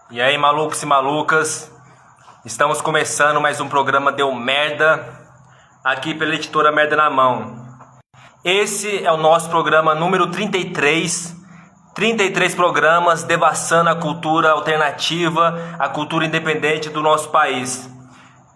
E aí, malucos e malucas, estamos começando mais um programa Deu Merda, aqui pela editora Merda na Mão. Esse é o nosso programa número 33 programas devassando a cultura alternativa, a cultura independente do nosso país.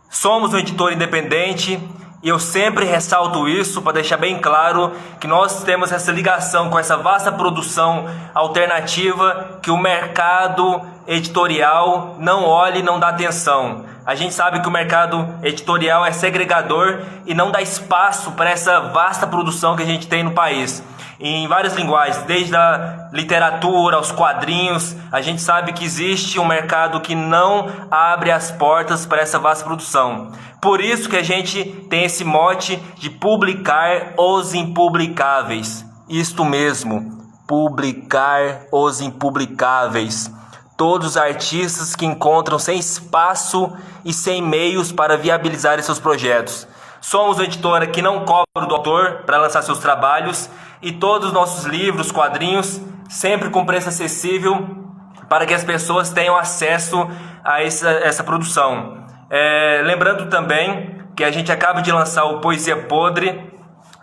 Somos um editor independente e eu sempre ressalto isso para deixar bem claro que nós temos essa ligação com essa vasta produção alternativa que o mercado editorial não olha e não dá atenção. A gente sabe que o mercado editorial é segregador e não dá espaço para essa vasta produção que a gente tem no país. Em várias linguagens, desde a literatura aos quadrinhos, a gente sabe que existe um mercado que não abre as portas para essa vasta produção. Por isso que a gente tem esse mote de publicar os impublicáveis. Isto mesmo, publicar os impublicáveis. Todos os artistas que encontram sem espaço e sem meios para viabilizar seus projetos. Somos uma editora que não cobra do autor para lançar seus trabalhos e todos os nossos livros, quadrinhos, sempre com preço acessível para que as pessoas tenham acesso a essa produção. Lembrando também que a gente acaba de lançar o Poesia Podre,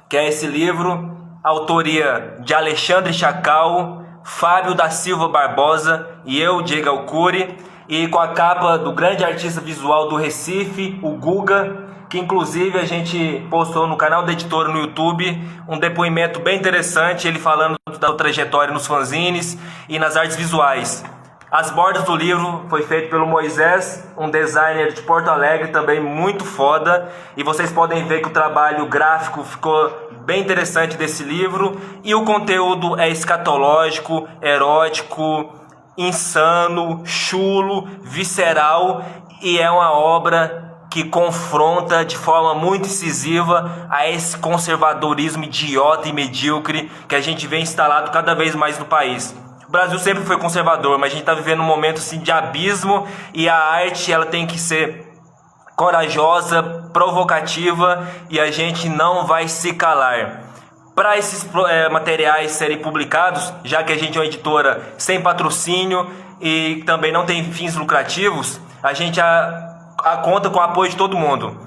que é esse livro, autoria de Alexandre Chacal, Fábio da Silva Barbosa e eu, Diego Alcuri, e com a capa do grande artista visual do Recife, o Guga, que inclusive a gente postou no canal da editora no YouTube um depoimento bem interessante, ele falando da trajetória nos fanzines e nas artes visuais. As bordas do livro foi feito pelo Moisés, um designer de Porto Alegre também muito foda, e vocês podem ver que o trabalho gráfico ficou bem interessante desse livro, e o conteúdo é escatológico, erótico, insano, chulo, visceral, e é uma obra que confronta de forma muito incisiva a esse conservadorismo idiota e medíocre que a gente vê instalado cada vez mais no país. O Brasil sempre foi conservador, mas a gente está vivendo um momento assim, de abismo, e a arte ela tem que ser corajosa, provocativa, e a gente não vai se calar. Para esses materiais serem publicados, já que a gente é uma editora sem patrocínio e também não tem fins lucrativos, a gente conta com o apoio de todo mundo.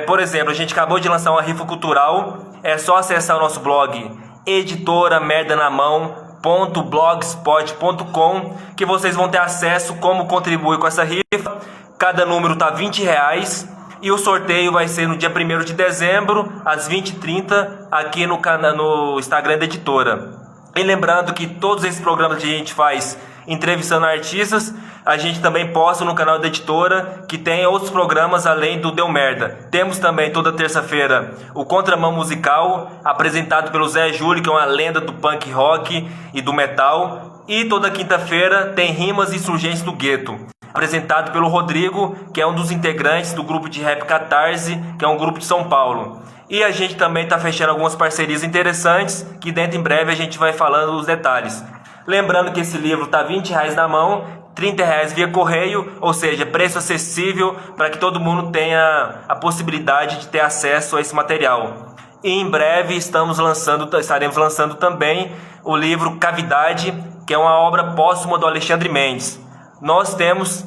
Por exemplo, a gente acabou de lançar uma rifa cultural. É só acessar o nosso blog editoramerdanamão.blogspot.com que vocês vão ter acesso como contribuir com essa rifa. Cada número está R$20 e o sorteio vai ser no dia 1º de dezembro às 20h30 aqui no Instagram da editora. E lembrando que todos esses programas que a gente faz entrevistando artistas, a gente também posta no canal da editora, que tem outros programas além do Deu Merda. Temos também toda terça-feira o Contramão Musical, apresentado pelo Zé Júlio, que é uma lenda do punk rock e do metal. E toda quinta-feira tem Rimas e Insurgentes do Gueto, apresentado pelo Rodrigo, que é um dos integrantes do grupo de rap Catarse, que é um grupo de São Paulo. E a gente também está fechando algumas parcerias interessantes, que dentro em breve a gente vai falando os detalhes. Lembrando que esse livro está R$20 na mão, R$30 via correio, ou seja, preço acessível para que todo mundo tenha a possibilidade de ter acesso a esse material. E em breve estaremos lançando também o livro Cavidade, que é uma obra póstuma do Alexandre Mendes. Nós temos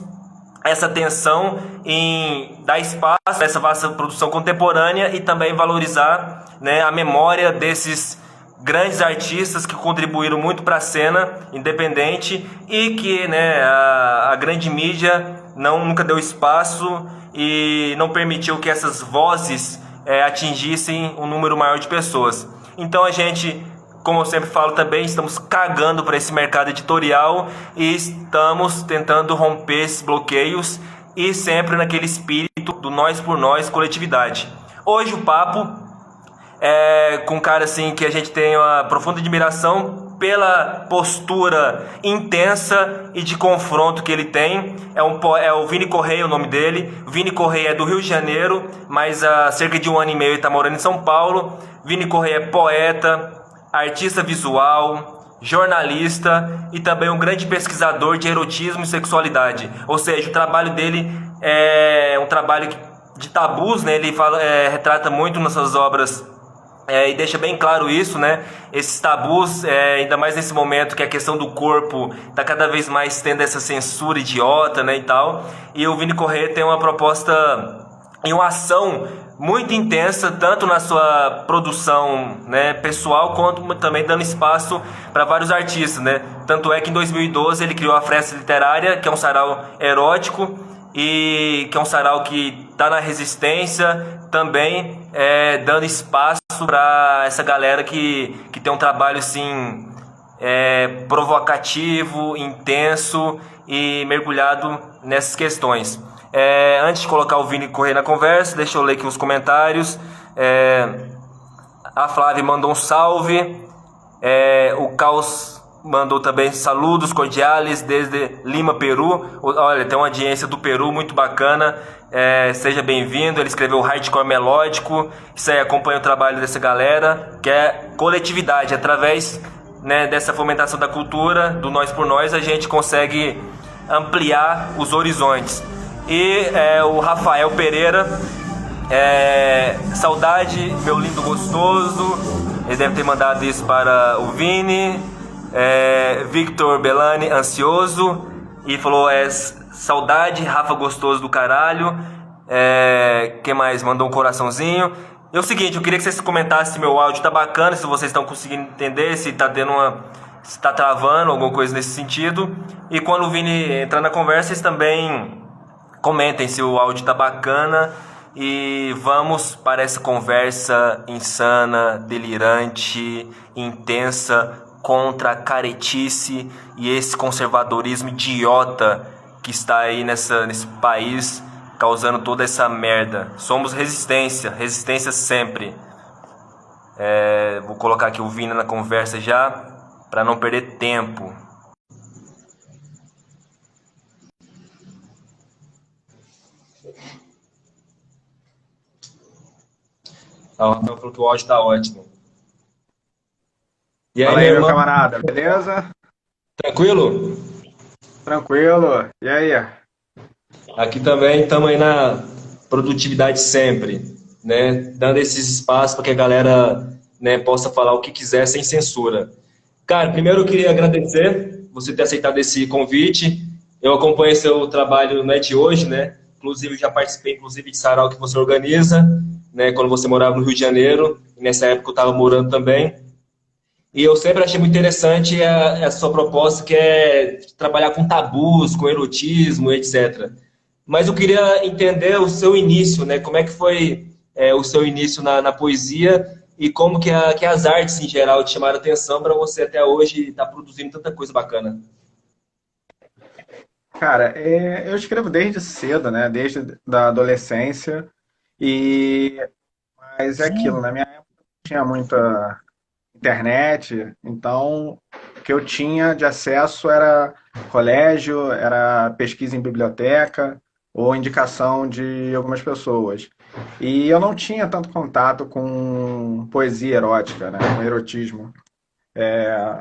essa atenção em dar espaço a essa vasta produção contemporânea e também valorizar, a memória desses grandes artistas que contribuíram muito para a cena independente e que a grande mídia nunca deu espaço e não permitiu que essas vozes atingissem um número maior de pessoas. Então a gente, como eu sempre falo também, estamos cagando para esse mercado editorial e estamos tentando romper esses bloqueios e sempre naquele espírito do nós por nós, coletividade. Hoje o papo com um cara assim que a gente tem uma profunda admiração pela postura intensa e de confronto que ele tem. É o Vini Correia, o nome dele. O Vini Correia é do Rio de Janeiro, mas há cerca de 1 ano e meio ele está morando em São Paulo. Vini Correia é poeta, artista visual, jornalista e também um grande pesquisador de erotismo e sexualidade. Ou seja, o trabalho dele é um trabalho de tabus, Ele retrata muito nas suas obras e deixa bem claro isso, né? Esses tabus, ainda mais nesse momento que a questão do corpo está cada vez mais tendo essa censura idiota, né, e tal. E o Vini Correia tem uma proposta e uma ação muito intensa, tanto na sua produção, né, pessoal, quanto também dando espaço para vários artistas, né? Tanto é que em 2012 ele criou a Fresta Literária, que é um sarau erótico, e que é um sarau que está na resistência, também dando espaço para essa galera que tem um trabalho assim, provocativo, intenso e mergulhado nessas questões. Antes de colocar o Vini correr na conversa, deixa eu ler aqui os comentários. A Flávia mandou um salve. O Caos mandou também saludos cordiais desde Lima, Peru. Olha, tem uma audiência do Peru muito bacana. Seja bem-vindo. Ele escreveu Hardcore Melódico. Isso aí acompanha o trabalho dessa galera, que é coletividade. Através, né, dessa fomentação da cultura, do nós por nós, a gente consegue ampliar os horizontes. E o Rafael Pereira, saudade, meu lindo gostoso. Ele deve ter mandado isso para o Vini. Victor Belani, ansioso. E falou, saudade, Rafa gostoso do caralho. Quem mais? Mandou um coraçãozinho. E é o seguinte, eu queria que vocês comentassem se meu áudio tá bacana, se vocês estão conseguindo entender, se tá tendo se tá travando, alguma coisa nesse sentido. E quando o Vini entrar na conversa, vocês também comentem se o áudio tá bacana. E vamos para essa conversa insana, delirante, intensa, contra a caretice e esse conservadorismo idiota que está aí nesse país, causando toda essa merda. Somos resistência, resistência sempre. Vou colocar aqui o Vini na conversa já, para não perder tempo. O Rafael falou que o áudio tá ótimo. E aí, Fala aí, meu meu irmão? camarada, beleza? Tranquilo? Tranquilo. E aí? Aqui também estamos aí na produtividade sempre, né? Dando esses espaços para que a galera, né, possa falar o que quiser sem censura. Cara, primeiro eu queria agradecer você ter aceitado esse convite. Eu acompanho seu trabalho, não é de hoje, né? Inclusive, já participei de sarau que você organiza, né? Quando você morava no Rio de Janeiro. E nessa época eu estava morando também. E eu sempre achei muito interessante a sua proposta, que é trabalhar com tabus, com erotismo, etc. Mas eu queria entender o seu início, né? Como é que foi o seu início na poesia e como que as artes em geral te chamaram atenção para você até hoje estar produzindo tanta coisa bacana. Cara, eu escrevo desde cedo, né? Desde da adolescência. E mas é aquilo, na minha época não tinha muita internet, então o que eu tinha de acesso era colégio, era pesquisa em biblioteca ou indicação de algumas pessoas. E eu não tinha tanto contato com poesia erótica, né? Com erotismo.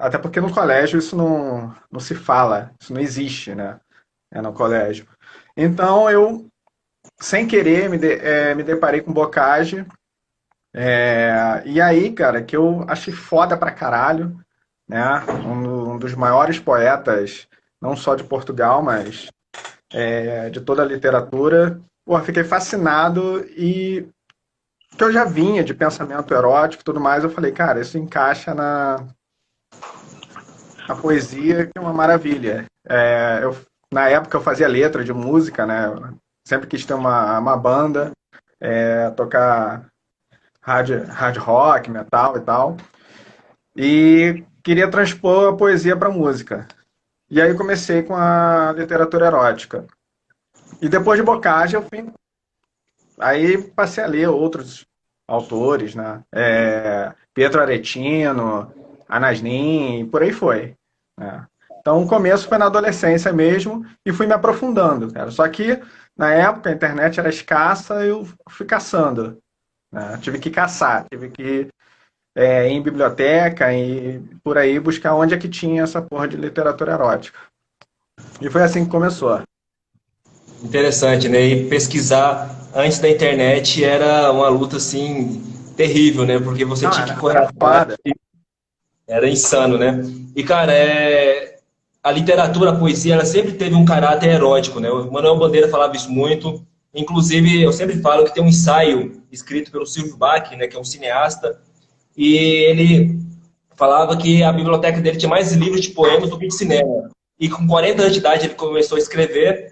Até porque no colégio isso não se fala, isso não existe, né? No colégio. Então eu, sem querer, me deparei com Bocage. E aí, cara, que eu achei foda pra caralho, né? Um dos maiores poetas, não só de Portugal, mas de toda a literatura. Pô, fiquei fascinado e que eu já vinha de pensamento erótico e tudo mais, eu falei, cara, isso encaixa na poesia, que é uma maravilha. Na época eu fazia letra de música, né? Sempre quis ter uma banda, tocar hard rock, metal e tal. E queria transpor a poesia para música. E aí comecei com a literatura erótica. E depois de Bocage eu fui. Aí passei a ler outros autores, né? Pietro Aretino, Anasnin, e por aí foi, né? Então o começo foi na adolescência mesmo e fui me aprofundando, cara. Só que na época a internet era escassa e eu fui caçando, né? Tive que caçar, tive que ir em biblioteca e por aí buscar onde é que tinha essa porra de literatura erótica. E foi assim que começou. Interessante, né? E pesquisar antes da internet era uma luta assim terrível, né? Porque você Não, tinha que correr era atrás, foda. era insano, né? E, cara, a literatura, a poesia, ela sempre teve um caráter erótico, né? O Manuel Bandeira falava isso muito. Inclusive, eu sempre falo que tem um ensaio escrito pelo Silvio Bach, né, que é um cineasta, e ele falava que a biblioteca dele tinha mais livros de poemas do que de cinema. E com 40 anos de idade ele começou a escrever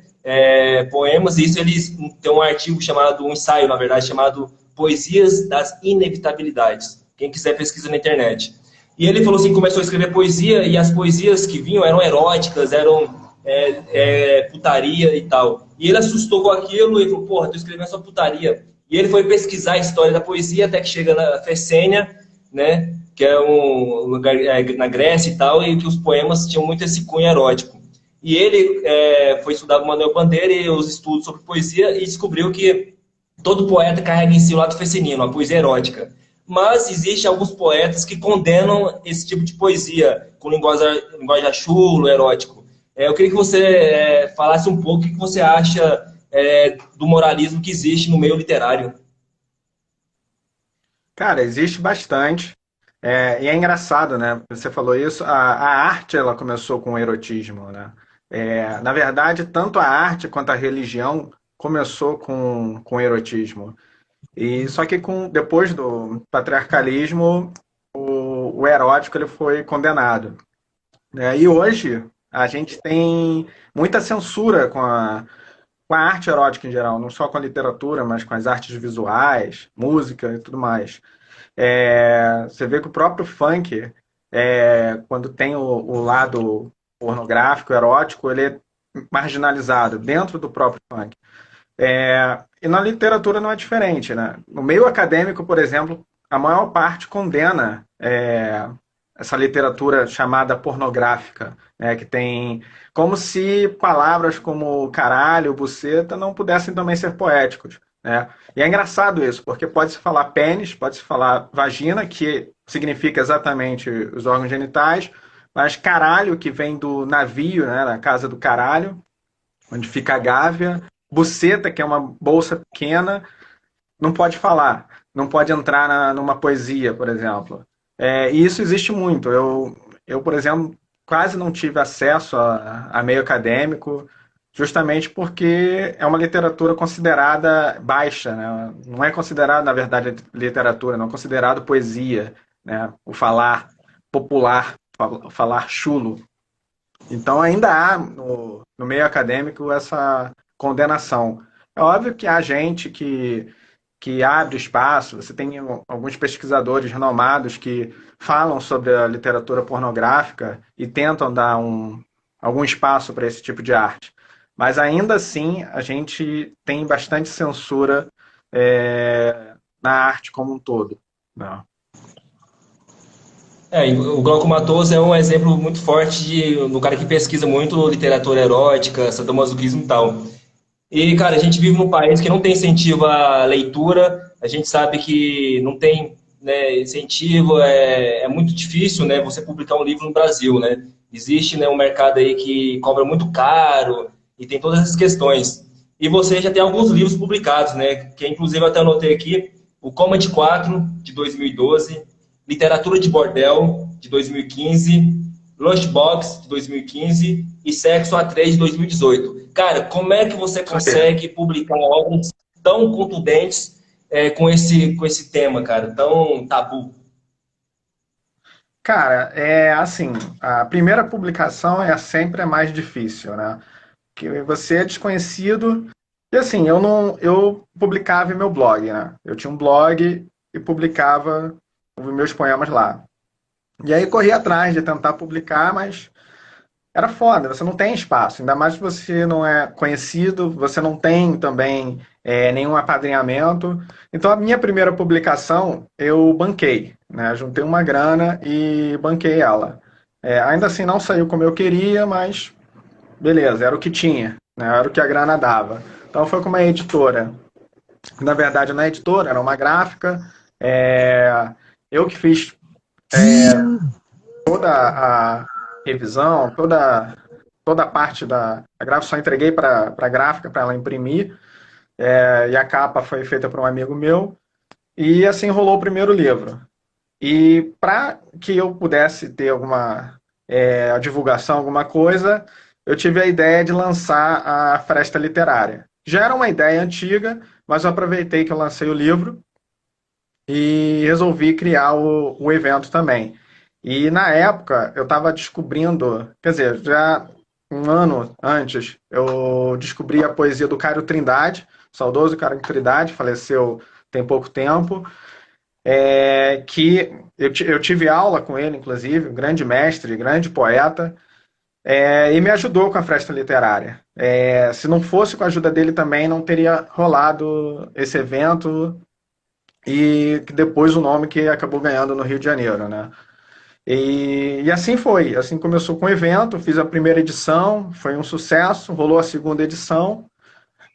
poemas, e isso ele tem um artigo chamado, um ensaio, na verdade, chamado Poesias das Inevitabilidades. Quem quiser pesquisa na internet. E ele falou assim, começou a escrever poesia, e as poesias que vinham eram eróticas, eram putaria e tal. E ele assustou com aquilo e falou, porra, tô escrevendo essa putaria. E ele foi pesquisar a história da poesia até que chega na Fessênia, né, que é um lugar na Grécia e tal, e que os poemas tinham muito esse cunho erótico. E ele foi estudar o Manuel Bandeira e os estudos sobre poesia e descobriu que todo poeta carrega em si o lado feminino, a poesia erótica. Mas existem alguns poetas que condenam esse tipo de poesia, com linguagem chulo, erótico. Eu queria que você falasse um pouco o que você acha do moralismo que existe no meio literário. Cara, existe bastante. E é engraçado, né? Você falou isso. A arte, ela começou com o erotismo, né? Na verdade, tanto a arte quanto a religião começou com o erotismo. E só que depois do patriarcalismo, o erótico ele foi condenado, né? E hoje a gente tem muita censura com a arte erótica em geral, não só com a literatura, mas com as artes visuais, música e tudo mais. Você vê que o próprio funk, quando tem o lado pornográfico, erótico, ele é marginalizado dentro do próprio funk. E na literatura não é diferente, né? No meio acadêmico, por exemplo, a maior parte condena essa literatura chamada pornográfica, né? Que tem como se palavras como caralho, buceta não pudessem também ser poéticos, né? E é engraçado isso, porque pode-se falar pênis, pode-se falar vagina, que significa exatamente os órgãos genitais, mas caralho, que vem do navio, né? Na casa do caralho, onde fica a gávea, buceta, que é uma bolsa pequena, não pode falar, não pode entrar numa poesia, por exemplo. E isso existe muito. Por exemplo, quase não tive acesso a meio acadêmico, justamente porque é uma literatura considerada baixa, né? Não é considerado, na verdade, literatura, não é considerado poesia, né? O falar popular, falar chulo. Então ainda há no meio acadêmico essa condenação. É óbvio que há gente que abre espaço, você tem alguns pesquisadores renomados que falam sobre a literatura pornográfica e tentam dar algum espaço para esse tipo de arte. Mas ainda assim a gente tem bastante censura na arte como um todo. Não. E o Glauco Matoso é um exemplo muito forte do cara que pesquisa muito literatura erótica, sadomasoquismo e tal. E, cara, a gente vive num país que não tem incentivo à leitura, a gente sabe que não tem, né, incentivo, é muito difícil, né, você publicar um livro no Brasil, né? Existe, né, um mercado aí que cobra muito caro e tem todas essas questões. E você já tem alguns livros publicados, né, que inclusive eu até anotei aqui, o Coma de 4, de 2012, Literatura de Bordel, de 2015, Lunchbox, de 2015 e Sexo A3, de 2018. Cara, como é que você Isso aí. consegue publicar obras tão contundentes com esse tema, cara, tão tabu? Cara, é assim, a primeira publicação é sempre a mais difícil, né? Que você é desconhecido. E assim, eu publicava em meu blog, né? Eu tinha um blog e publicava os meus poemas lá. E aí corri atrás de tentar publicar, mas era foda, você não tem espaço, ainda mais se você não é conhecido, você não tem também nenhum apadrinhamento. Então a minha primeira publicação eu banquei, né? Juntei uma grana e banquei ela. Ainda assim não saiu como eu queria, mas beleza, era o que tinha, né? Era o que a grana dava. Então foi com uma editora. Na verdade, não é editora, era uma gráfica. Eu que fiz toda a revisão, toda a parte da gráfica, só entreguei para a gráfica para ela imprimir. E a capa foi feita por um amigo meu. E assim rolou o primeiro livro. E para que eu pudesse ter alguma divulgação, alguma coisa, eu tive a ideia de lançar a Fresta Literária. Já era uma ideia antiga, mas eu aproveitei que eu lancei o livro e resolvi criar o evento também. E na época eu estava descobrindo, quer dizer, já um ano antes, eu descobri a poesia do Caio Trindade, saudoso Caio Trindade, faleceu tem pouco tempo, que eu tive aula com ele, inclusive, um grande mestre, grande poeta, e me ajudou com a Fresta Literária. Se não fosse com a ajuda dele também, não teria rolado esse evento e depois o nome que acabou ganhando no Rio de Janeiro, né? E assim foi, assim começou com o evento, fiz a primeira edição, foi um sucesso, rolou a segunda edição,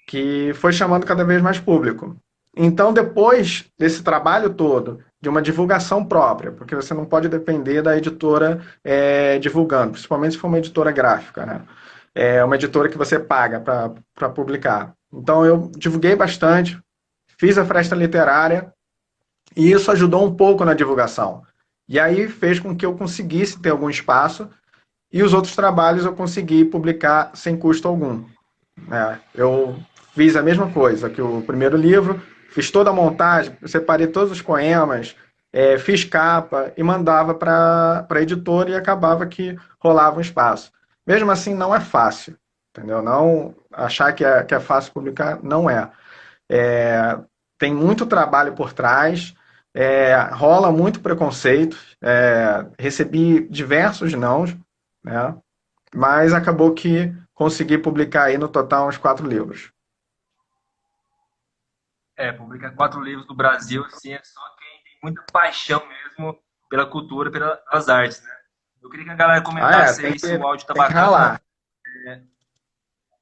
que foi chamando cada vez mais público. Então, depois desse trabalho todo, de uma divulgação própria, porque você não pode depender da editora divulgando, principalmente se for uma editora gráfica, né? É uma editora que você paga para publicar. Então, eu divulguei bastante, fiz a fresta literária, e isso ajudou um pouco na divulgação. E aí fez com que eu conseguisse ter algum espaço, e os outros trabalhos eu consegui publicar sem custo algum. Eu fiz a mesma coisa que o primeiro livro, fiz toda a montagem, separei todos os poemas, fiz capa e mandava para a editora e acabava que rolava um espaço. Mesmo assim, não é fácil, entendeu? Não achar que é fácil publicar, não é. Tem muito trabalho por trás, rola muito preconceito, recebi diversos nãos, né? Mas acabou que consegui publicar aí no total uns 4 livros. Publicar 4 livros no Brasil, sim, é só quem tem muita paixão mesmo pela cultura, pelas artes, né? Eu queria que a galera Ah, comentasse aí se o áudio tá tem que bacana, ralar.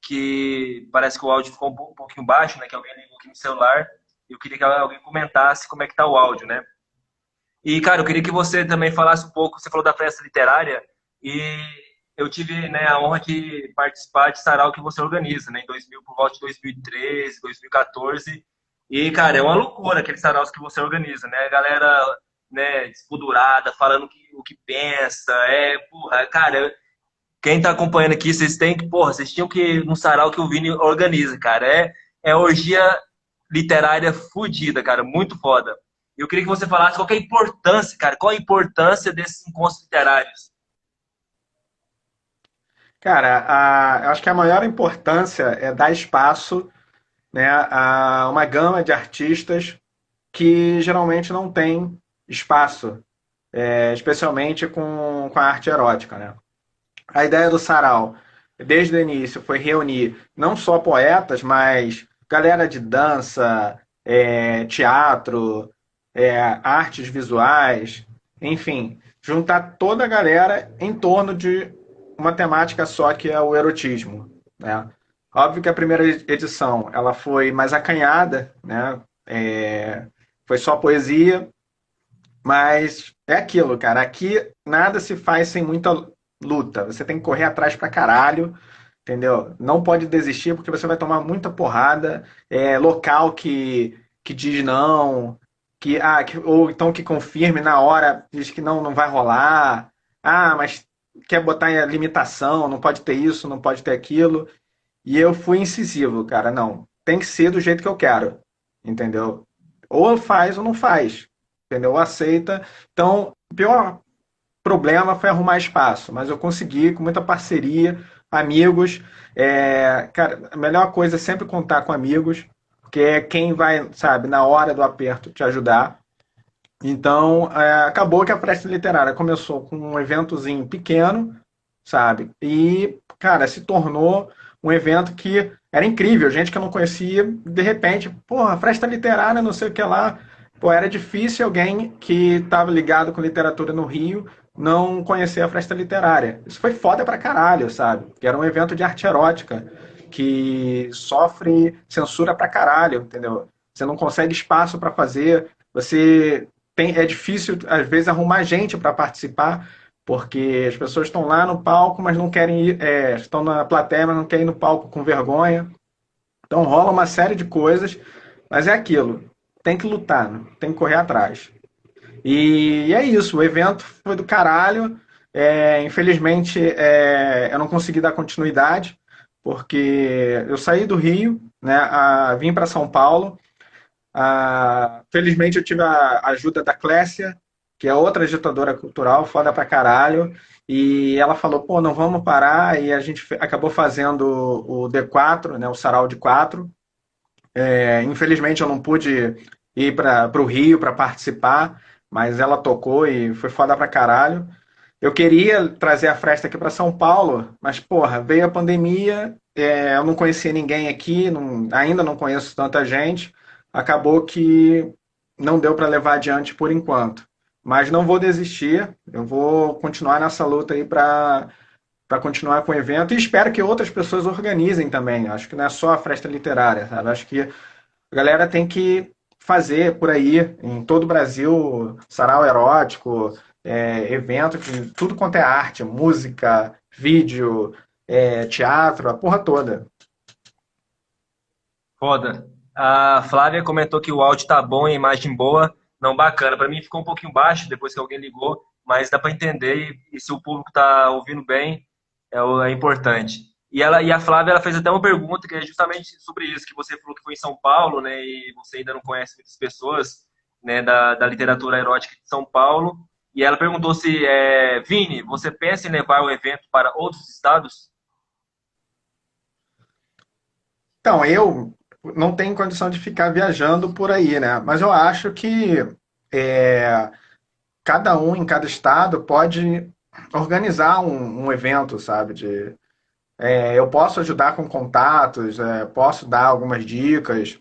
que parece que o áudio ficou um pouquinho baixo, né? Que alguém ligou aqui no celular. Eu queria que alguém comentasse como é que tá o áudio, né? E, cara, eu queria que você também falasse um pouco, você falou da festa literária, e eu tive, né, a honra de participar de sarau que você organiza, né, em 2000, por volta de 2013, 2014. E, cara, é uma loucura aqueles saraus que você organiza, né? A galera, né, despudurada, falando o que pensa. Porra, cara, quem tá acompanhando aqui, vocês têm que, porra, vocês tinham que ir num sarau que o Vini organiza, cara. É orgia literária fodida, cara, muito foda. Eu queria que você falasse qual que é a importância, cara, qual a importância desses encontros literários. Cara, eu acho que a maior importância é dar espaço, né, a uma gama de artistas que geralmente não tem espaço, especialmente com a arte erótica, né? A ideia do sarau, desde o início, foi reunir não só poetas, mas galera de dança, teatro, artes visuais, enfim, juntar toda a galera em torno de uma temática só que é o erotismo, né? Óbvio que a primeira edição ela foi mais acanhada, né? Foi só poesia, mas é aquilo, cara. Aqui nada se faz sem muita luta. Você tem que correr atrás pra caralho, entendeu? Não pode desistir porque você vai tomar muita porrada. Local que diz não, ou então que confirme na hora, diz que não vai rolar. Ah, mas quer botar em limitação, não pode ter isso, não pode ter aquilo. E eu fui incisivo, cara. Não, tem que ser do jeito que eu quero, entendeu? Ou faz ou não faz, entendeu? Ou aceita. Então, o pior problema foi arrumar espaço, mas eu consegui com muita parceria, amigos. Cara, a melhor coisa é sempre contar com amigos, porque é quem vai, sabe, na hora do aperto te ajudar. Então, acabou que a Festa Literária começou com um eventozinho pequeno, sabe? E, cara, se tornou um evento que era incrível, gente que eu não conhecia, de repente, porra, Festa Literária, não sei o que lá. Pô, era difícil alguém que estava ligado com literatura no Rio não conhecer a Festa Literária. Isso foi foda pra caralho, sabe? Que era um evento de arte erótica que sofre censura pra caralho, entendeu? Você não consegue espaço para fazer, é difícil às vezes arrumar gente para participar, porque as pessoas estão lá no palco, mas não querem ir, estão na plateia, mas não querem ir no palco com vergonha. Então rola uma série de coisas, mas é aquilo. tem que lutar, né? Tem que correr atrás. E é isso, o evento foi do caralho. Infelizmente, eu não consegui dar continuidade, porque eu saí do Rio, né, vim para São Paulo. Felizmente, eu tive a ajuda da Clécia, que é outra agitadora cultural, foda pra caralho. E ela falou: pô, não vamos parar. E a gente acabou fazendo o D4, né, o Sarau de 4. Infelizmente eu não pude ir para o Rio para participar, mas ela tocou e foi foda pra caralho. Eu queria trazer a festa aqui para São Paulo, mas porra, veio a pandemia, eu não conhecia ninguém aqui, ainda não conheço tanta gente. Acabou que não deu para levar adiante por enquanto. Mas não vou desistir, eu vou continuar nessa luta aí para continuar com o evento e espero que outras pessoas organizem também. Acho que não é só a festa literária, sabe? Acho que a galera tem que fazer por aí, em todo o Brasil, sarau erótico, evento, tudo quanto é arte, música, vídeo, teatro, a porra toda. Foda. A Flávia comentou que o áudio tá bom e a imagem boa. Não, bacana. Para mim ficou um pouquinho baixo depois que alguém ligou, mas dá para entender e se o público tá ouvindo bem, é importante. E a Flávia ela fez até uma pergunta que é justamente sobre isso, que você falou que foi em São Paulo, né, e você ainda não conhece muitas pessoas, né, da literatura erótica de São Paulo. E ela perguntou se, Vini, você pensa em levar o evento para outros estados? Então, eu não tenho condição de ficar viajando por aí, né? Mas eu acho que é, cada um em cada estado pode organizar um evento, sabe? Eu posso ajudar com contatos, posso dar algumas dicas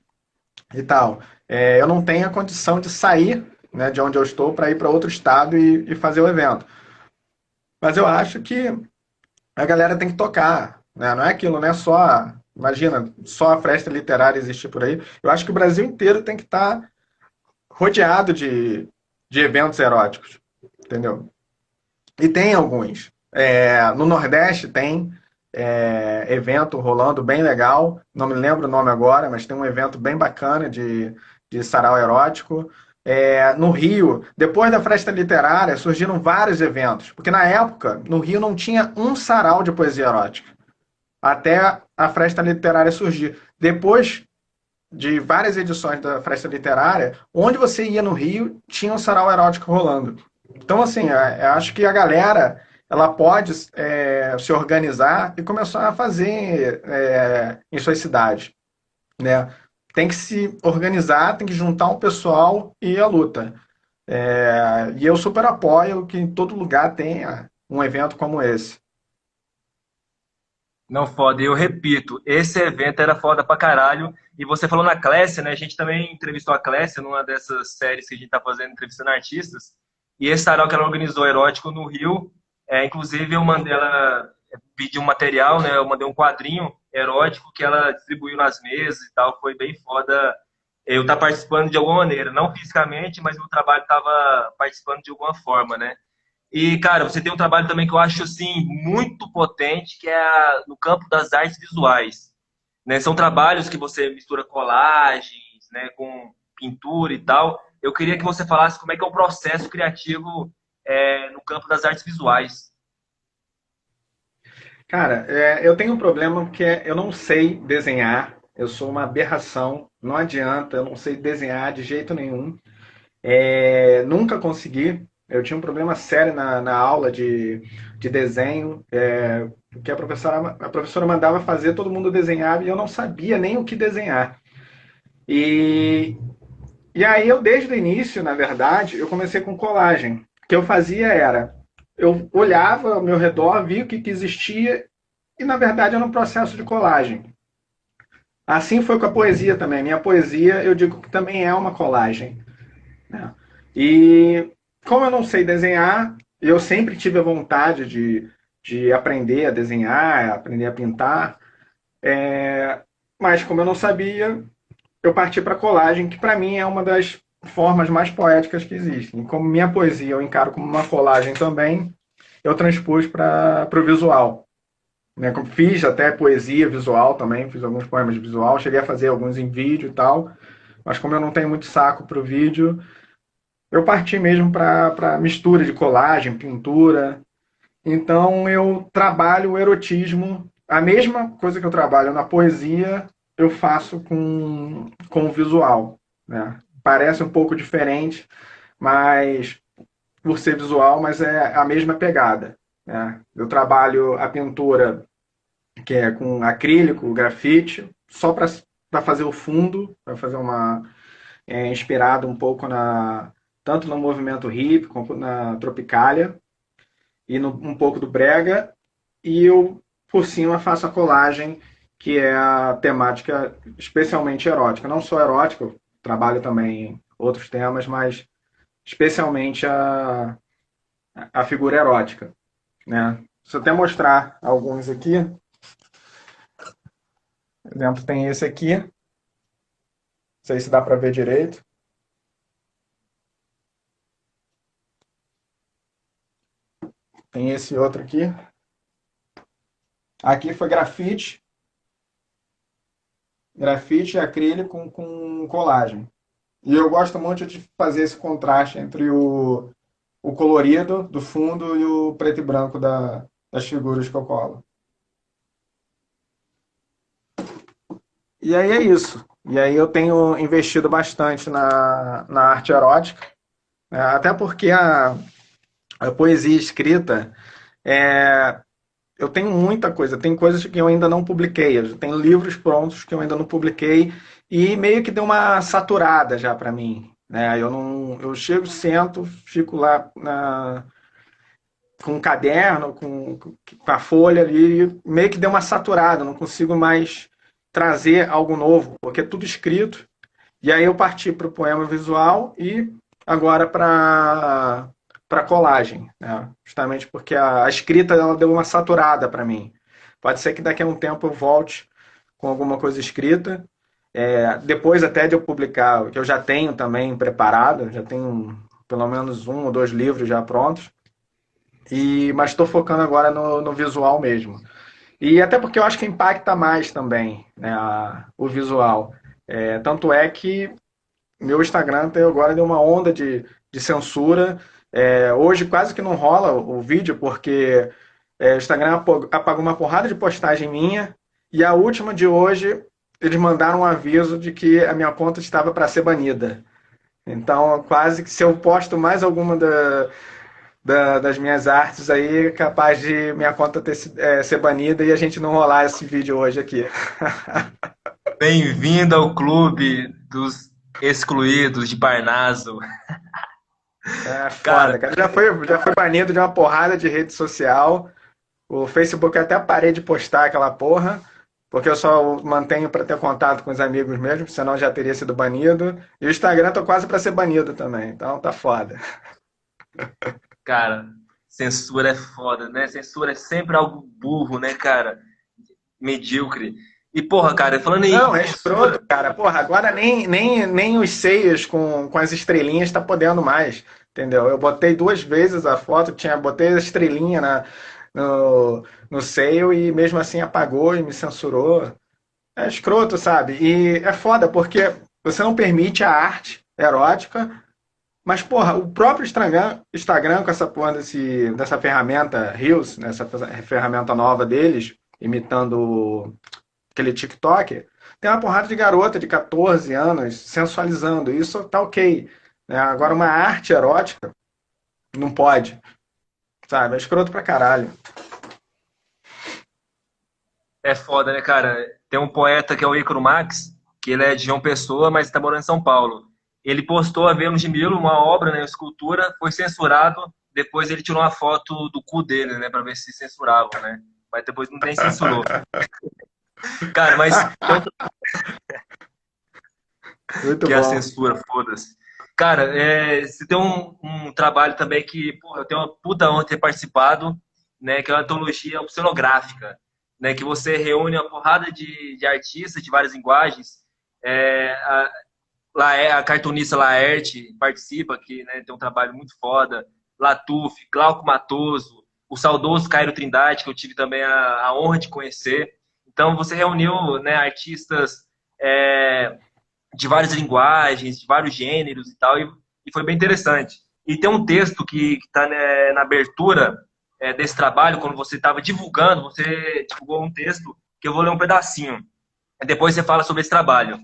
e tal. Eu não tenho a condição de sair, né, de onde eu estou para ir para outro estado e fazer o evento. Mas eu acho que a galera tem que tocar, né? Não é aquilo, não é só. Imagina, só a festa literária existir por aí. Eu acho que o Brasil inteiro tem que estar rodeado de eventos eróticos, entendeu? E tem alguns. No Nordeste tem evento rolando bem legal. Não me lembro o nome agora, mas tem um evento bem bacana de sarau erótico. No Rio, depois da festa literária, surgiram vários eventos. Porque na época, no Rio não tinha um sarau de poesia erótica. Até a festa literária surgir. Depois de várias edições da festa literária, onde você ia no Rio, tinha um sarau erótico rolando. Então, assim, eu acho que a galera ela pode se organizar e começar a fazer em suas cidades, né? Tem que se organizar, tem que juntar um pessoal e ir à luta. E eu super apoio que em todo lugar tenha um evento como esse. Não, foda. Eu repito, esse evento era foda pra caralho. E você falou na Clécia, né? A gente também entrevistou a Clécia numa dessas séries que a gente tá fazendo, entrevistando artistas. E esse sarau que ela organizou erótico no Rio, inclusive eu mandei ela pedir um material, né? Eu mandei um quadrinho erótico que ela distribuiu nas mesas e tal. Foi bem foda eu estar participando de alguma maneira. Não fisicamente, mas meu trabalho tava participando de alguma forma, né? E, cara, você tem um trabalho também que eu acho, assim, muito potente, que é no campo das artes visuais, né? São trabalhos que você mistura colagens, né, com pintura e tal. Eu queria que você falasse como é que é o processo criativo no campo das artes visuais. Cara, eu tenho um problema porque eu não sei desenhar. Eu sou uma aberração. Não adianta, eu não sei desenhar de jeito nenhum. Nunca consegui. Eu tinha um problema sério na aula de desenho, porque a professora mandava fazer, todo mundo desenhava e eu não sabia nem o que desenhar. E, e aí eu, desde o início, na verdade, eu comecei com colagem. O que eu fazia era, eu olhava ao meu redor, via o que existia e, na verdade, era um processo de colagem. Assim foi com a poesia também. Minha poesia, eu digo que também é uma colagem, né? E como eu não sei desenhar, eu sempre tive a vontade de aprender a desenhar, aprender a pintar, mas como eu não sabia, eu parti para a colagem, que para mim é uma das formas mais poéticas que existem. Como minha poesia eu encaro como uma colagem também, eu transpus para o visual. Né? Fiz até poesia visual também, fiz alguns poemas visual, cheguei a fazer alguns em vídeo e tal, mas como eu não tenho muito saco para o vídeo, eu parti mesmo para mistura de colagem, pintura. Então eu trabalho o erotismo, a mesma coisa que eu trabalho na poesia, eu faço com o visual, né? Parece um pouco diferente, mas por ser visual, mas é a mesma pegada, né? Eu trabalho a pintura que é com acrílico, grafite, só para fazer o fundo, para fazer uma inspirado um pouco na tanto no movimento hip como na tropicália e um pouco do brega, e eu por cima faço a colagem que é a temática especialmente erótica, não só erótica, eu trabalho também outros temas, mas especialmente a figura erótica, né? Se eu até mostrar alguns aqui, por exemplo, tem esse aqui, não sei se dá para ver direito. Tem esse outro aqui. Aqui foi grafite acrílico com colagem. E eu gosto muito de fazer esse contraste entre o colorido do fundo e o preto e branco das figuras que eu colo. E aí é isso. E aí eu tenho investido bastante na arte erótica, né? Até porque a poesia escrita, é, eu tenho muita coisa, tem coisas que eu ainda não publiquei, eu tenho livros prontos que eu ainda não publiquei e meio que deu uma saturada já para mim, né? Eu não, eu chego, sento, fico lá com um caderno, com a folha ali, meio que deu uma saturada, não consigo mais trazer algo novo, porque é tudo escrito. E aí eu parti para o poema visual e agora para colagem, né? Justamente porque a escrita ela deu uma saturada para mim. Pode ser que daqui a um tempo eu volte com alguma coisa escrita, depois até de eu publicar, o que eu já tenho também preparado, já tenho pelo menos um ou dois livros já prontos, mas estou focando agora no visual mesmo. E até porque eu acho que impacta mais também, né, o visual. Tanto é que meu Instagram até agora deu uma onda de censura. Hoje quase que não rola o vídeo, porque o Instagram apagou uma porrada de postagem minha, e a última de hoje, eles mandaram um aviso de que a minha conta estava para ser banida. Então, quase que se eu posto mais alguma das minhas artes aí, é capaz de minha conta ser banida e a gente não rolar esse vídeo hoje aqui. Bem-vindo ao clube dos excluídos de Parnaso. É Cara, foda, cara. Já foi banido de uma porrada de rede social. O Facebook eu até parei de postar aquela porra, porque eu só mantenho para ter contato com os amigos mesmo, senão já teria sido banido. E o Instagram tô quase para ser banido também, então tá foda. cara, censura é foda, né? Censura é sempre algo burro, né, cara? Medíocre. E, porra, cara, falando em Não, é censura, escroto, cara. Porra, agora nem os seios com as estrelinhas tá podendo mais, entendeu? Eu botei duas vezes a foto, botei a estrelinha no seio e mesmo assim apagou e me censurou. É escroto, sabe? E é foda porque você não permite a arte erótica, mas, porra, o próprio Instagram com essa porra dessa ferramenta Reels, né, essa ferramenta nova deles, imitando aquele TikTok, tem uma porrada de garota de 14 anos sensualizando. Isso tá ok, né? Agora, uma arte erótica não pode, sabe? É escroto pra caralho. é foda, né, cara? Tem um poeta que é o Ícaro Max, que ele é de João Pessoa, mas está morando em São Paulo. Ele postou a Vênus de Milo, uma obra, né, uma escultura, foi censurado. Depois ele tirou uma foto do cu dele, né, para ver se censurava, né? Mas depois não tem censurou. Cara, mas tem um Muito que é a bom. censura, foda-se. Cara, você tem um trabalho também que, porra, eu tenho uma puta honra de ter participado, né, que é uma antologia oceanográfica, né, que você reúne uma porrada de artistas de várias linguagens. É, a cartunista Laerte participa aqui, né, tem um trabalho muito foda. Latuf, Glauco Matoso, o saudoso Cairo Trindade, que eu tive também a honra de conhecer. Então, você reuniu, né, artistas é, de várias linguagens, de vários gêneros e tal, e foi bem interessante. E tem um texto que está, né, na abertura desse trabalho, quando você estava divulgando, você divulgou um texto que eu vou ler um pedacinho. Depois você fala sobre esse trabalho.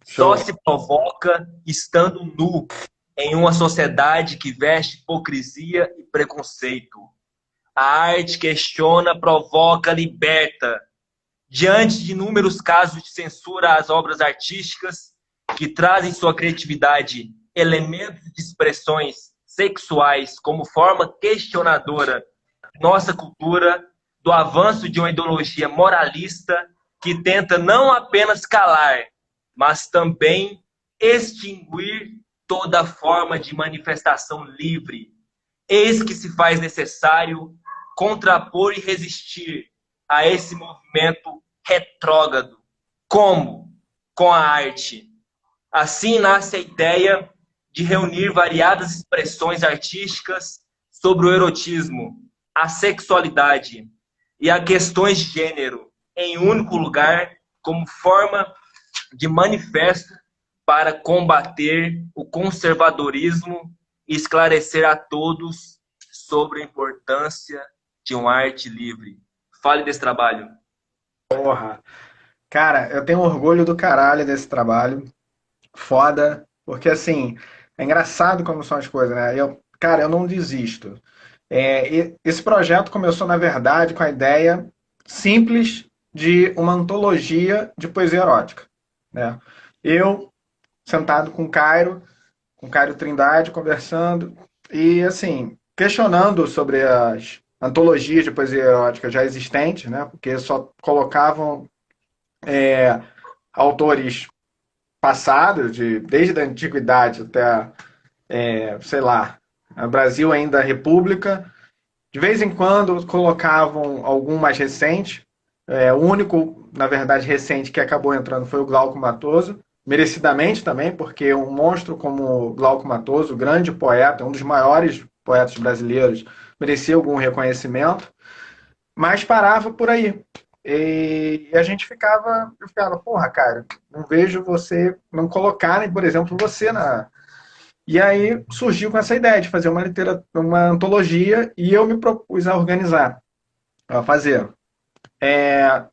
Só Show. se provoca estando nu em uma sociedade que veste hipocrisia e preconceito. A arte questiona, provoca, liberta. Diante de inúmeros casos de censura às obras artísticas que trazem sua criatividade elementos de expressões sexuais como forma questionadora de nossa cultura, do avanço de uma ideologia moralista que tenta não apenas calar, mas também extinguir toda forma de manifestação livre. Eis que se faz necessário contrapor e resistir a esse movimento retrógrado. Como? Com a arte. Assim nasce a ideia de reunir variadas expressões artísticas sobre o erotismo, a sexualidade e as questões de gênero em um único lugar como forma de manifesto para combater o conservadorismo e esclarecer a todos sobre a importância de uma arte livre. Fale desse trabalho. Porra. Cara, eu tenho orgulho do caralho desse trabalho. Foda. Porque, assim, é engraçado como são as coisas, né? Cara, eu não desisto. Esse projeto começou, na verdade, com a ideia simples de uma antologia de poesia erótica, né? Eu, sentado com o Cairo Trindade, conversando, e, assim, questionando sobre as antologias de poesia erótica já existentes, né? Porque só colocavam autores passados, desde a antiguidade até, sei lá, o Brasil ainda república. De vez em quando colocavam algum mais recente. O único, na verdade, recente que acabou entrando foi o Glauco Matoso, merecidamente também, porque um monstro como Glauco Matoso, grande poeta, um dos maiores poetas brasileiros, merecia algum reconhecimento, mas parava por aí. E a gente eu ficava, porra, cara, não vejo você, não colocarem, por exemplo, você na. E aí surgiu com essa ideia de fazer uma antologia e eu me propus a organizar, a fazer.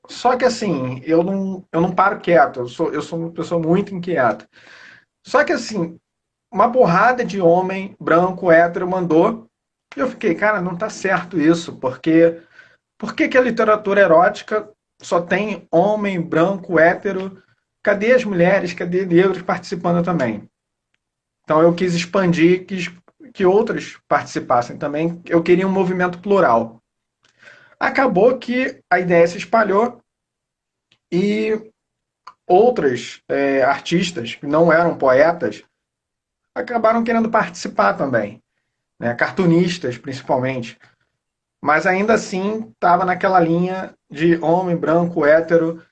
Só que assim, eu não paro quieto, eu sou uma pessoa muito inquieta. Só que assim, uma porrada de homem branco, hétero mandou, e eu fiquei, cara, não tá certo isso, porque por que que a literatura erótica só tem homem branco, hétero? Cadê as mulheres? Cadê negros participando também? Então eu quis expandir, quis que outros participassem também. Eu queria um movimento plural. Acabou que a ideia se espalhou e outros artistas que não eram poetas acabaram querendo participar também, né? Cartunistas principalmente. Mas ainda assim estava naquela linha de homem branco, hétero.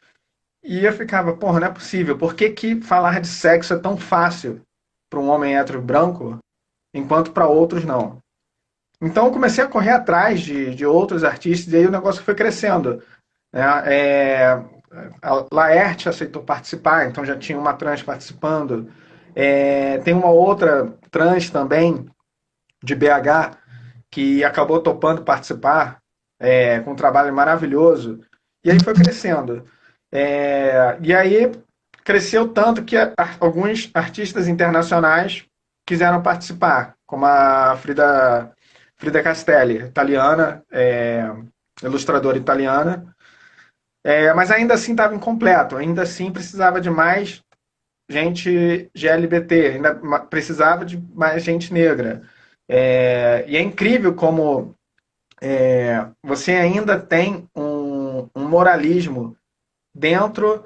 E eu ficava, porra, não é possível. Por que que falar de sexo é tão fácil para um homem hétero branco, enquanto para outros não? Então eu comecei a correr atrás de outros artistas e aí o negócio foi crescendo, né? A Laerte aceitou participar, então já tinha uma trans participando. Tem uma outra trans também, de BH, que acabou topando participar, com um trabalho maravilhoso. E aí foi crescendo. E aí cresceu tanto que alguns artistas internacionais quiseram participar, como a Frida Castelli, italiana, ilustradora italiana. Mas ainda assim estava incompleto, ainda assim precisava de mais gente GLBT, ainda precisava de mais gente negra. E é incrível como você ainda tem um moralismo dentro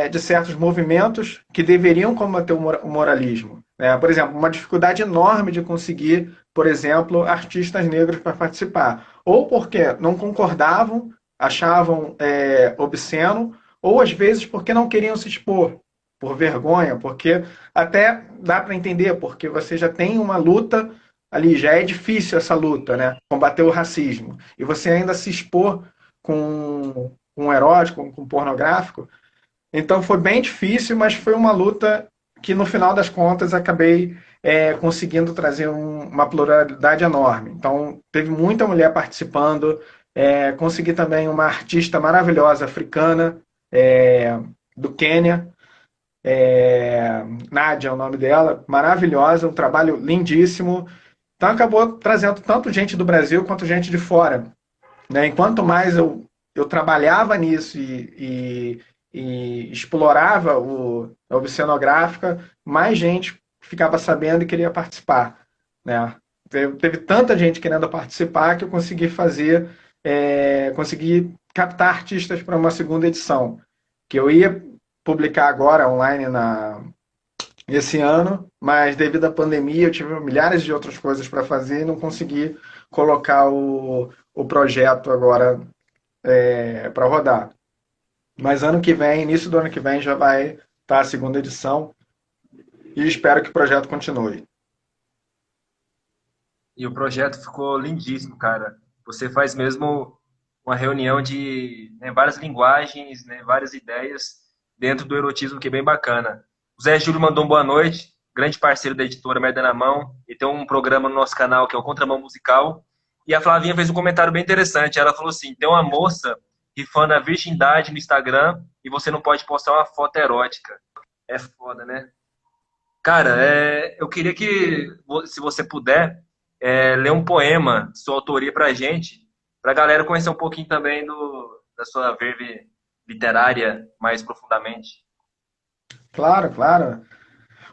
de certos movimentos que deveriam combater o moralismo. Por exemplo, uma dificuldade enorme de conseguir, por exemplo, artistas negros para participar. Ou porque não concordavam, achavam obsceno, ou às vezes porque não queriam se expor, por vergonha, porque até dá para entender, porque você já tem uma luta ali, já é difícil essa luta, né? Combater o racismo. E você ainda se expor com um erótico, com pornográfico, Então foi bem difícil, mas foi uma luta que no final das contas acabei conseguindo trazer uma pluralidade enorme. Então teve muita mulher participando, consegui também uma artista maravilhosa africana é, do Quênia, Nádia é o nome dela, maravilhosa, um trabalho lindíssimo. Então acabou trazendo tanto gente do Brasil quanto gente de fora, né? Enquanto mais eu trabalhava nisso e explorava a oceanográfica, mais gente ficava sabendo e queria participar, né? Teve tanta gente querendo participar que eu consegui consegui captar artistas para uma segunda edição, que eu ia publicar agora online esse ano, mas devido à pandemia eu tive milhares de outras coisas para fazer e não consegui colocar o projeto agora para rodar. Mas ano que vem, início do ano que vem, já vai estar a segunda edição e espero que o projeto continue. E o projeto ficou lindíssimo, cara. Você faz mesmo uma reunião de, né, várias linguagens, né, várias ideias dentro do erotismo, que é bem bacana. O Zé Júlio mandou um boa noite, grande parceiro da editora Merda na Mão, e tem um programa no nosso canal que é o Contramão Musical. E a Flavinha fez um comentário bem interessante. Ela falou assim: tem uma moça rifando a virgindade no Instagram e você não pode postar uma foto erótica. É foda, né? Cara, eu queria que, se você puder, ler um poema de sua autoria pra gente, pra galera conhecer um pouquinho também da sua verve literária mais profundamente. Claro, claro.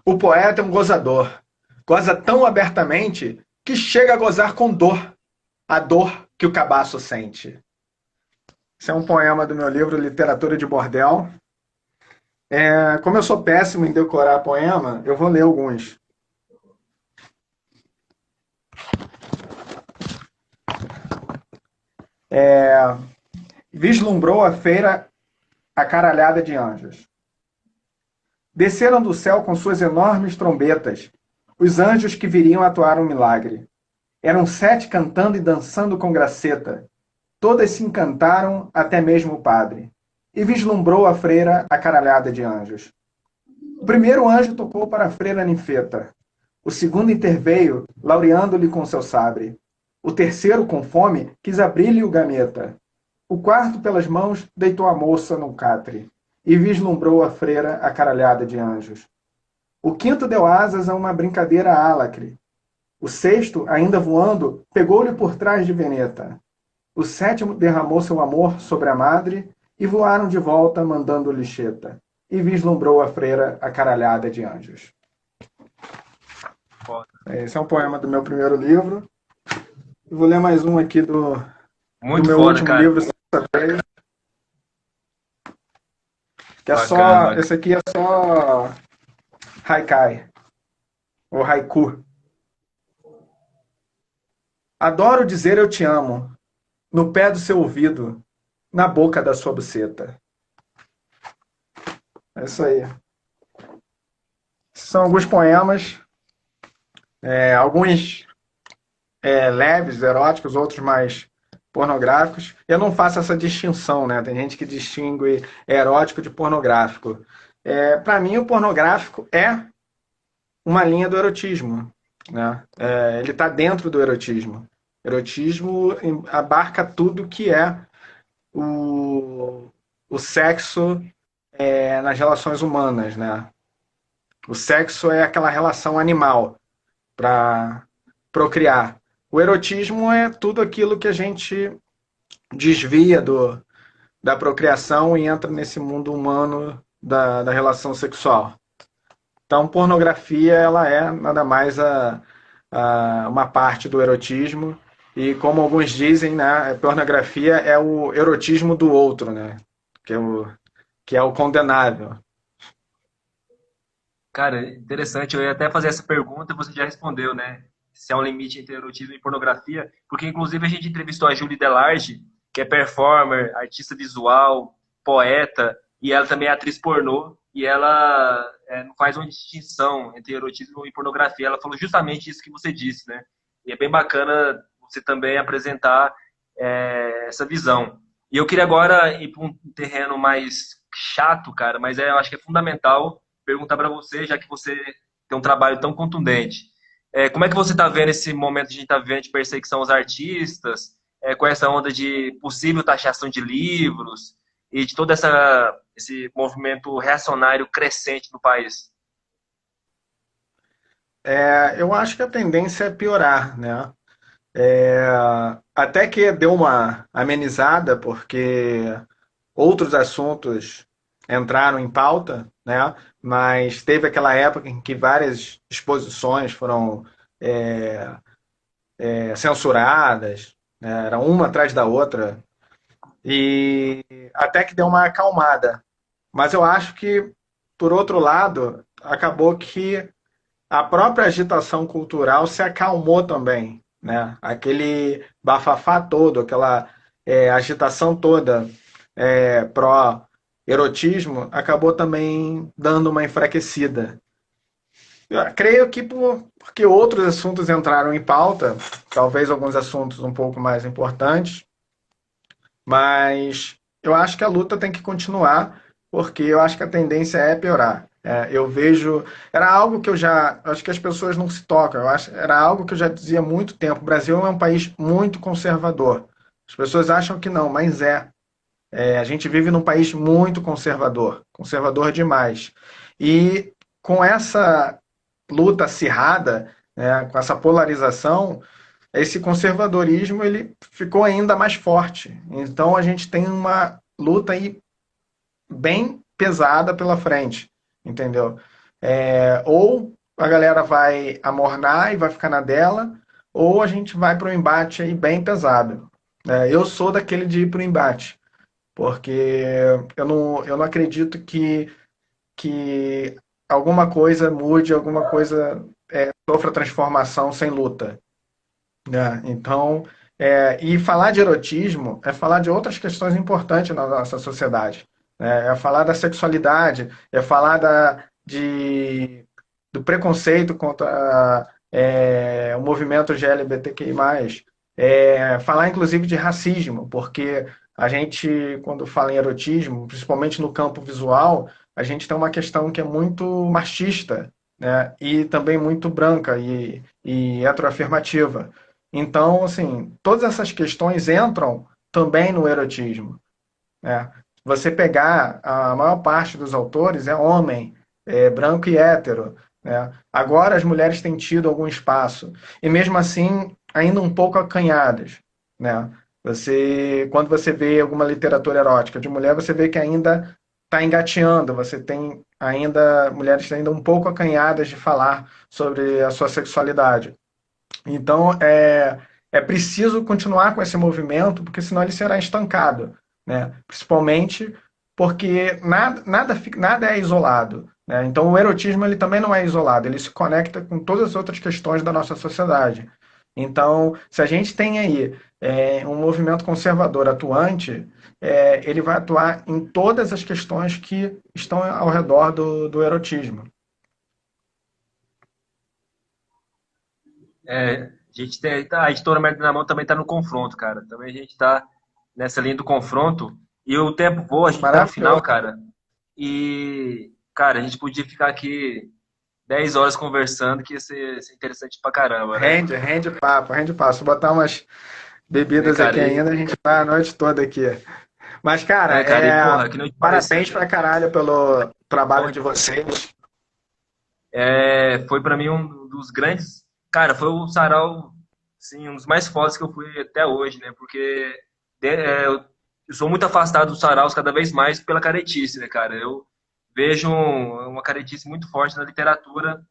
O poeta é um gozador. Goza tão abertamente que chega a gozar com dor, a dor que o cabaço sente. Esse é um poema do meu livro Literatura de Bordel. Como eu sou péssimo em decorar poema, eu vou ler alguns. Vislumbrou a feira a caralhada de anjos. Desceram do céu com suas enormes trombetas, os anjos que viriam atuar um milagre. Eram 7 cantando e dançando com graceta. Todas se encantaram, até mesmo o padre. E vislumbrou a freira a caralhada de anjos. O primeiro anjo tocou para a freira ninfeta. O segundo interveio, laureando-lhe com seu sabre. O terceiro, com fome, quis abrir-lhe o gameta. O quarto, pelas mãos, deitou a moça no catre. E vislumbrou a freira a caralhada de anjos. O quinto deu asas a uma brincadeira álacre. O sexto, ainda voando, pegou-lhe por trás de veneta. O sétimo derramou seu amor sobre a madre e voaram de volta mandando lixeta. E vislumbrou a freira a caralhada de anjos. Foda. Esse é um poema do meu primeiro livro. Eu vou ler mais um aqui do Muito meu foda, último cara. livro, que é Bacana. esse aqui é só haikai, ou haiku. Adoro dizer eu te amo, no pé do seu ouvido, na boca da sua buceta. É isso aí. São alguns poemas, alguns leves, eróticos, outros mais pornográficos. Eu não faço essa distinção, né? Tem gente que distingue erótico de pornográfico. Para mim, o pornográfico é uma linha do erotismo, né? Ele está dentro do erotismo. Erotismo abarca tudo que é o sexo nas relações humanas, né? O sexo é aquela relação animal para procriar. O erotismo é tudo aquilo que a gente desvia da procriação e entra nesse mundo humano da relação sexual. Então, pornografia ela é nada mais uma parte do erotismo e, como alguns dizem, né, a pornografia é o erotismo do outro, né, que é o condenável. Cara, interessante. Eu ia até fazer essa pergunta e você já respondeu, né? Se há um limite entre erotismo e pornografia, porque inclusive a gente entrevistou a Julie Delarge, que é performer, artista visual, poeta, e ela também é atriz pornô, e ela não faz uma distinção entre erotismo e pornografia. Ela falou justamente isso que você disse, né? E é bem bacana você também apresentar essa visão. E eu queria agora ir para um terreno mais chato, cara, mas eu acho que é fundamental perguntar para você, já que você tem um trabalho tão contundente. Como é que você está vendo esse momento que a gente está vivendo de perseguição aos artistas, com essa onda de possível taxação de livros e de todo esse movimento reacionário crescente no país? Eu acho que a tendência é piorar, né? É, Até que deu uma amenizada, porque outros assuntos entraram em pauta, né? Mas teve aquela época em que várias exposições foram é, censuradas, né? Era uma atrás da outra, e até que deu uma acalmada. Mas eu acho que, por outro lado, acabou que a própria agitação cultural se acalmou também, né? Aquele bafafá todo, aquela agitação toda pró-erotismo acabou também dando uma enfraquecida. Eu creio que porque outros assuntos entraram em pauta, talvez alguns assuntos um pouco mais importantes, mas eu acho que a luta tem que continuar, porque eu acho que a tendência é piorar. Eu vejo. Era algo que eu já. Acho que as pessoas não se tocam. Eu acho, era algo que eu já dizia há muito tempo. O Brasil é um país muito conservador. As pessoas acham que não, mas a gente vive num país muito conservador, conservador demais. E com essa luta acirrada, né, com essa polarização, esse conservadorismo ele ficou ainda mais forte. Então a gente tem uma luta aí bem pesada pela frente, entendeu? Ou a galera vai amornar e vai ficar na dela, ou a gente vai para um embate aí bem pesado. Eu sou daquele de ir para o embate, porque eu não acredito que alguma coisa mude, alguma coisa sofra transformação sem luta. Né? Então, e falar de erotismo é falar de outras questões importantes na nossa sociedade. Né? É falar da sexualidade, é falar do preconceito contra o movimento GLBTQI+. Falar, inclusive, de racismo, porque a gente, quando fala em erotismo, principalmente no campo visual, a gente tem uma questão que é muito machista, né? E também muito branca e heteroafirmativa. Então, assim, todas essas questões entram também no erotismo, né? Você pegar a maior parte dos autores é homem, branco e hétero, né? Agora as mulheres têm tido algum espaço e mesmo assim ainda um pouco acanhadas, né? Quando você vê alguma literatura erótica de mulher, você vê que ainda está engateando. Você tem ainda mulheres ainda um pouco acanhadas de falar sobre a sua sexualidade. Então, é preciso continuar com esse movimento, porque senão ele será estancado, né? Principalmente porque nada é isolado, né? Então, o erotismo ele também não é isolado, ele se conecta com todas as outras questões da nossa sociedade. Então, se a gente tem aí um movimento conservador atuante, ele vai atuar em todas as questões que estão ao redor do erotismo. A editora Merda na Mão também está no confronto, cara. Também a gente está nessa linha do confronto. E o tempo voa, a gente está no final, Maravilhoso. cara. E, cara, a gente podia ficar aqui 10 horas conversando, que ia ser interessante pra caramba, né? Rende papo, rende papo. Se botar umas Né, bebidas cara? aqui ainda, a gente vai a noite toda aqui. Mas, cara, Porra, que noite parabéns parecida. pra caralho pelo trabalho de vocês. Foi pra mim um dos grandes. Cara, foi o sarau, assim, um dos mais fodas que eu fui até hoje, né? Porque eu sou muito afastado dos saraus cada vez mais pela caretice, né, cara? Eu vejo uma caretice muito forte na literatura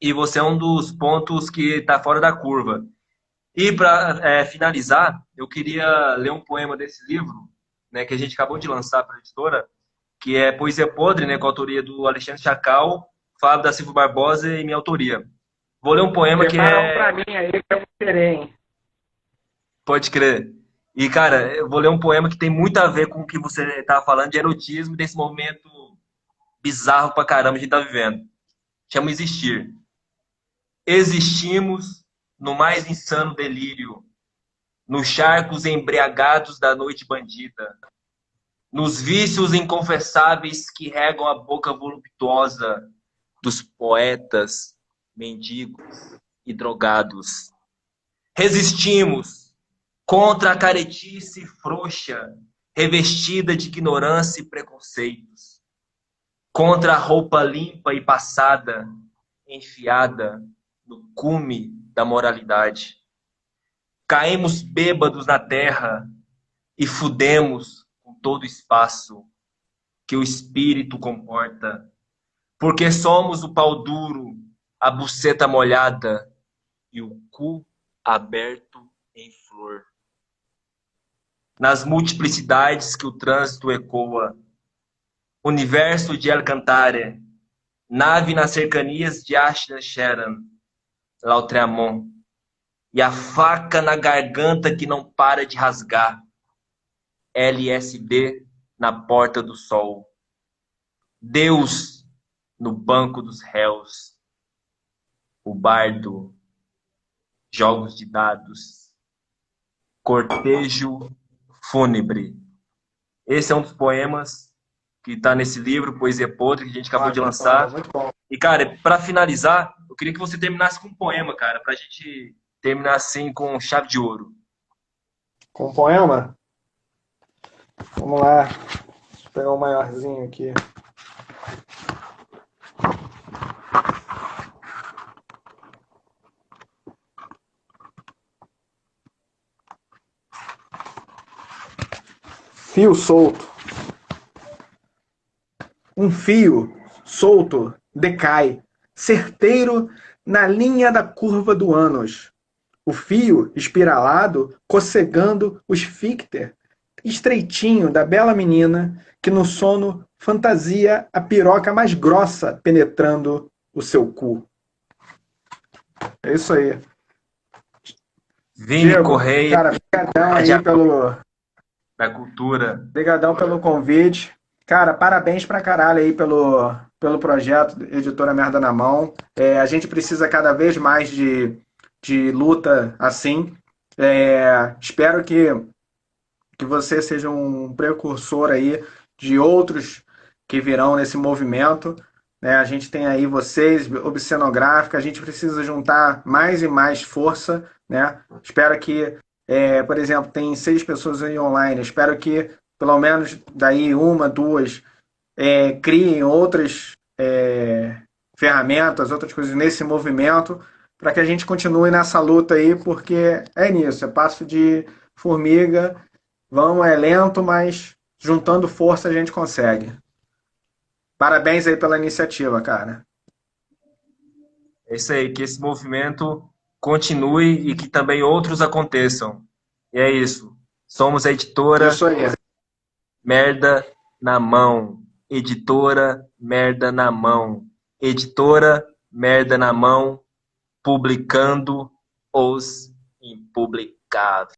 e você é um dos pontos que tá fora da curva. E para finalizar, eu queria ler um poema desse livro, né, que a gente acabou de lançar para a editora, que é Poesia Podre, né, com a autoria do Alexandre Chacal, Fábio da Silva Barbosa e minha autoria. Vou ler um poema que Prepara um pra é. mim aí que eu vou querer, hein? Pode crer. E, cara, eu vou ler um poema que tem muito a ver com o que você estava falando de erotismo, desse momento bizarro pra caramba que a gente tá vivendo. Chama Existir. Existimos no mais insano delírio, nos charcos embriagados da noite bandida. nos vícios inconfessáveis que regam a boca voluptuosa dos poetas, mendigos e drogados. Resistimos contra a caretice frouxa, revestida de ignorância e preconceitos, contra a roupa limpa e passada, enfiada no cume da moralidade. Caímos bêbados na terra e fudemos com todo o espaço que o espírito comporta, porque somos o pau duro, a buceta molhada e o cu aberto em flor. Nas multiplicidades que o trânsito ecoa, universo de Alcantara, nave nas cercanias de Ashland Sharon, Lautréamont, e a faca na garganta que não para de rasgar, LSD na porta do sol, Deus no banco dos réus, o bardo, jogos de dados, cortejo fúnebre. Esse é um dos poemas que está nesse livro, Poesia Podre, que a gente acabou de lançar. Muito bom. E, cara, para finalizar, eu queria que você terminasse com um poema, cara, pra gente terminar assim com chave de ouro. Com poema? Vamos lá. Deixa eu pegar um maiorzinho aqui. Fio solto. Um fio solto decai, certeiro na linha da curva do ânus. O fio espiralado cocegando o esfíncter estreitinho da bela menina que no sono fantasia a piroca mais grossa penetrando o seu cu. É isso aí. Vini Diego, Correia, cara, brigadão aí da cultura. brigadão pelo convite. Cara, parabéns pra caralho aí pelo projeto Editora Merda na Mão. A gente precisa cada vez mais de luta assim. Espero que você seja um precursor aí de outros que virão nesse movimento. Né? A gente tem aí vocês, Obscenográfica, a gente precisa juntar mais e mais força. Né? Espero que, por exemplo, tem 6 pessoas aí online, espero que pelo menos daí uma, duas, criem outras ferramentas, outras coisas nesse movimento, para que a gente continue nessa luta aí, porque é nisso, é passo de formiga. Vamos, é lento, mas juntando força a gente consegue. Parabéns aí pela iniciativa, cara. É isso aí, que esse movimento continue e que também outros aconteçam. E é isso. Somos a editora Isso aí. Merda na Mão. Editora Merda na Mão. Editora Merda na Mão, publicando os impublicáveis.